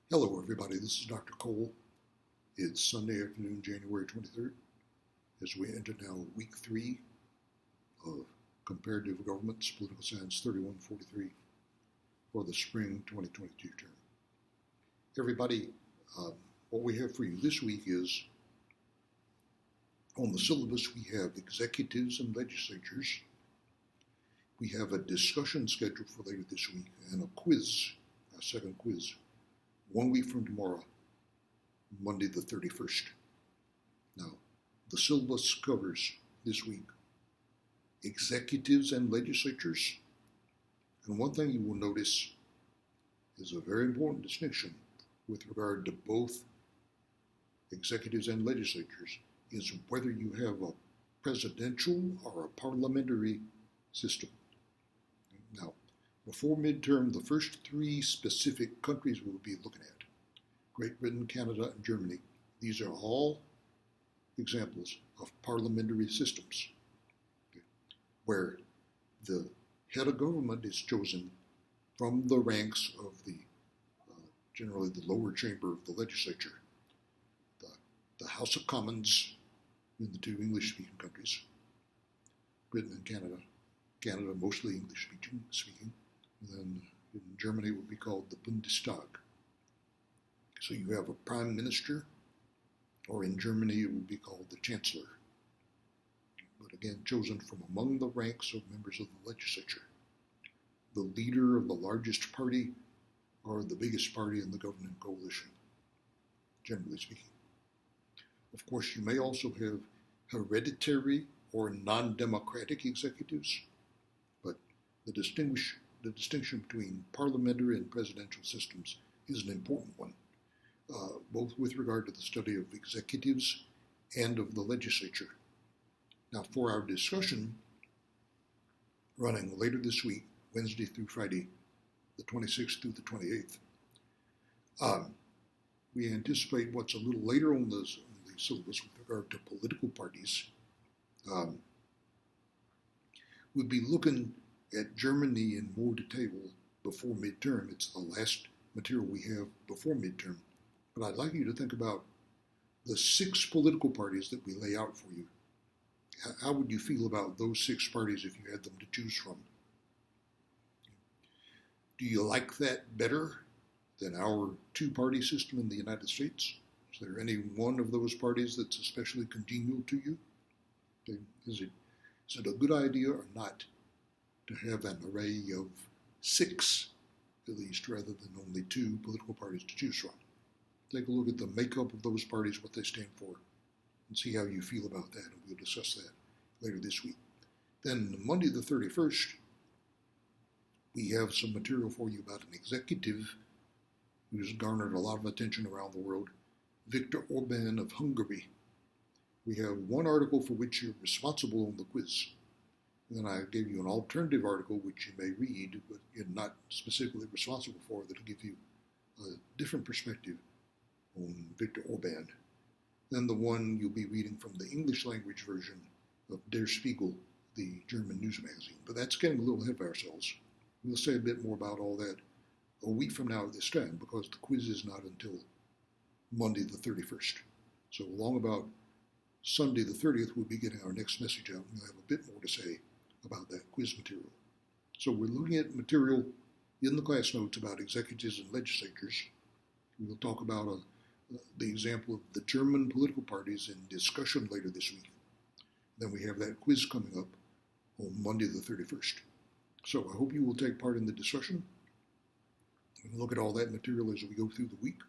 Hello everybody, this is Dr. Cole. It's Sunday afternoon, January 23rd, as we enter now week 3 of Comparative Governments, Political Science 3143 for the spring 2022 term. Everybody, what we have for you this week is, on the syllabus we have executives and legislatures. We have a discussion scheduled for later this week and a quiz, a second quiz, 1 week from tomorrow, Monday the 31st. Now, the syllabus covers this week executives and legislatures. And one thing you will notice is a very important distinction with regard to both executives and legislatures is whether you have a presidential or a parliamentary system. Now, before midterm, the first 3 specific countries we'll be looking at, Great Britain, Canada, and Germany, these are all examples of parliamentary systems, where the head of government is chosen from the ranks of the, generally the lower chamber of the legislature, the House of Commons in the 2 English-speaking countries, Britain and Canada. Canada mostly English-speaking. And then in Germany it would be called the Bundestag. So you have a prime minister, or in Germany it would be called the chancellor. But again, chosen from among the ranks of members of the legislature. The leader of the largest party or the biggest party in the governing coalition, generally speaking. Of course, you may also have hereditary or non-democratic executives, but the distinction between parliamentary and presidential systems is an important one, both with regard to the study of executives and of the legislature. Now, for our discussion, running later this week, Wednesday through Friday, the 26th through the 28th, we anticipate what's a little later on the syllabus with regard to political parties. We'll be looking at Germany in more detail before midterm. It's the last material we have before midterm. But I'd like you to think about the 6 political parties that we lay out for you. How would you feel about those 6 parties if you had them to choose from? Do you like that better than our 2-party system in the United States? Is there any one of those parties that's especially congenial to you? Is it a good idea or not to have an array of 6, at least, rather than only 2 political parties to choose from? Take a look at the makeup of those parties, what they stand for, and see how you feel about that, and we'll discuss that later this week. Then Monday the 31st, we have some material for you about an executive who's garnered a lot of attention around the world, Viktor Orban of Hungary. We have one article for which you're responsible on the quiz. And then I gave you an alternative article which you may read, but you're not specifically responsible for, that'll give you a different perspective on Viktor Orban. Then the one you'll be reading from the English language version of Der Spiegel, the German news magazine. But that's getting a little ahead of ourselves. We'll say a bit more about all that a week from now at this time, because the quiz is not until Monday the 31st. So along about Sunday the 30th, we'll be getting our next message out, and we'll have a bit more to say about that quiz material. So we're looking at material in the class notes about executives and legislatures. We'll talk about the example of the German political parties in discussion later this week. Then we have that quiz coming up on Monday the 31st. So I hope you will take part in the discussion and look at all that material as we go through the week.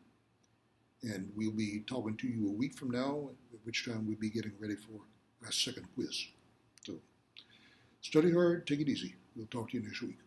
And we'll be talking to you a week from now, at which time we'll be getting ready for our second quiz. So study hard, take it easy. We'll talk to you next week.